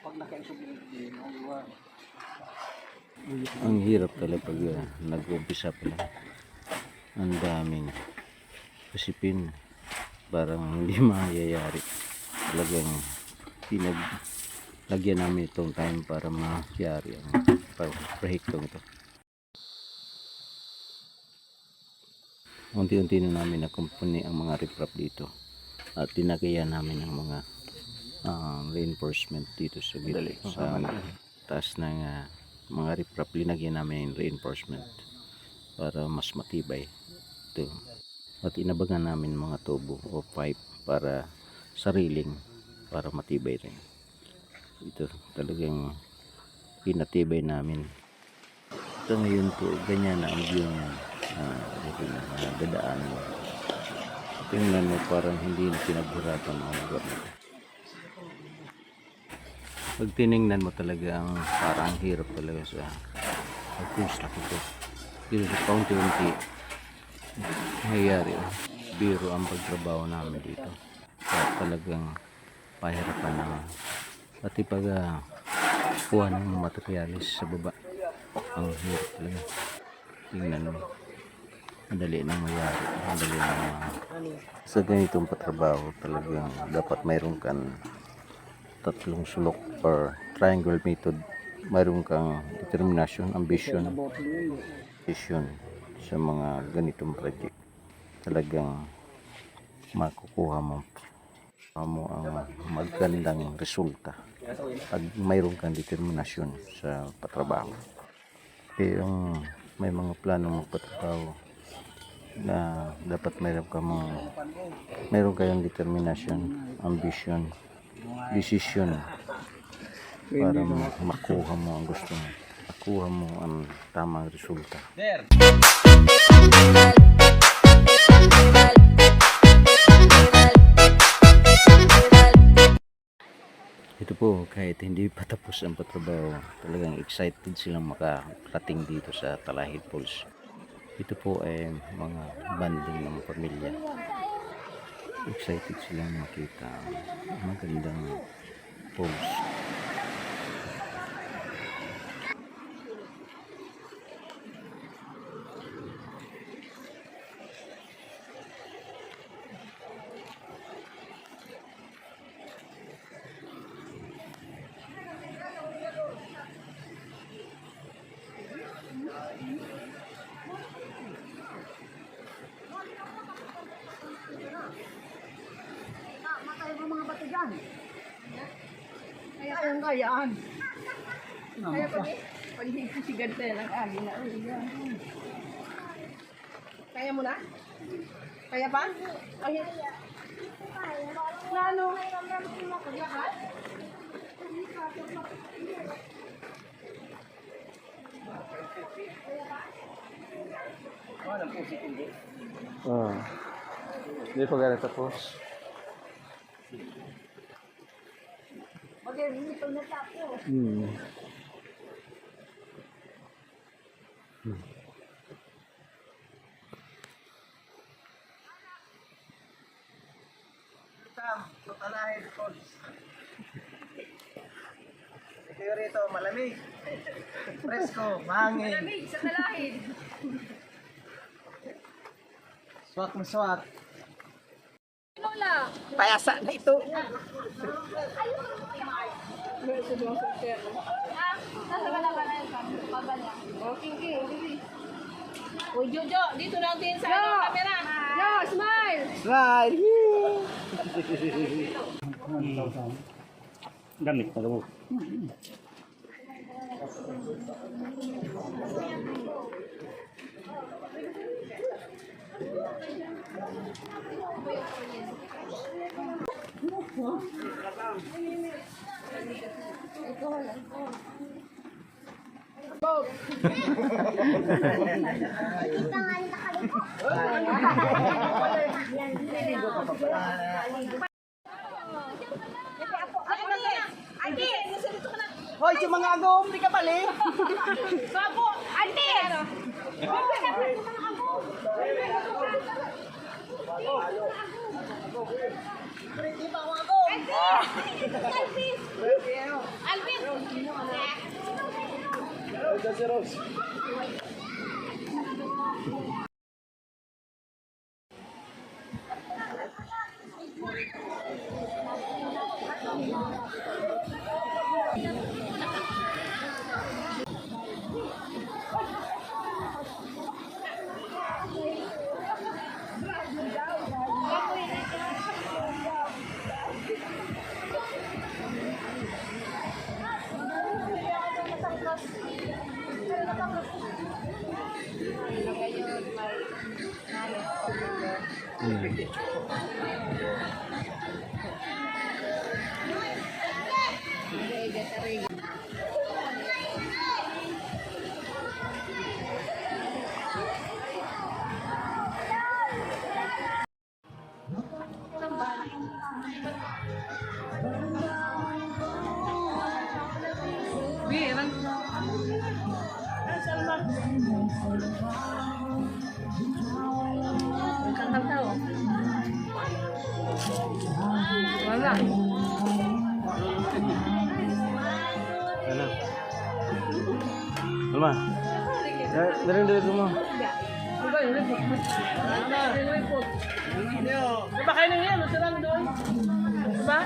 Pag nakaisubig din, Ang hirap talaga pag nag-umpisa pa lang. Ang daming kasipin. Parang hindi mayayari. Talagang pinaglagyan namin itong time para mayari ang proyektong ito. Unti-unti na namin nakumpuni ang mga riprap dito. At tinagayan namin ang mga reinforcement dito sa gilid. Sa taas ng mga riprap, linagyan namin reinforcement para mas matibay ito. At inabagan namin mga tubo o pipe para sariling para matibay rin. Ito talagang pinatibay namin. Ito ngayon po, ganyan na ang view niya. Dadaan mo. Tingnan mo, parang hindi na pinaghirapan ang lugar nito. Pag tinignan mo talaga ang parang hirap talaga sa pag-construct ito. Dito sa paunti-unti nangyayari. Biro ang pagtrabaho namin dito. Kaya talagang pahirapan naman. Pati pag kuha ng materialis sa baba. Ang hirap talaga. Tingnan mo. Madali nang mayari. Madali nang sa ganitong patrabaho talagang dapat mayroon kang tatlong sulok or triangle method. Mayroon kang determination, ambition, vision sa mga ganitong project. Talagang makukuha mo ang magandang resulta pag mayroon kang determinasyon sa patrabaho. Pero may mga plano magpatrabaho na dapat mayroon kayong determinasyon, ambition, decision para makuha mo ang gusto mo, makuha mo ang tamang resulta. Ito po, kahit hindi pa tapos ang patrabaho, talagang excited silang makarating dito sa Talahib Falls. Ito po ay mga banding ng pamilya. Excited silang makita ang magandang falls. Kayaan. Kaya pag sisigad tayo ng agin na uliyan. Kaya mo na? Kaya pa? Ay, ano? Paglakad? Walang pusit hindi. Hindi pa gano'n tapos. Mag-ito na tapos. Sa Talahib Falls. Ito rito, malamig. Presko, mahangin. Malamig sa Talahib. Swak na swak. Lola. Payasa na ito. Nasa balaban na yung pabala. Okay. Uy, Jojo, dito natin sa camera. Jo, smile! Right. Gamit na mo. Hoy, si mga agom, di ka pali. Bago! Ante! Hindi pa ako agom. Alvin! Wala. Ano? Alma. Dari rumah. Ano? Diba kayo na yan? Masarang doon? Diba?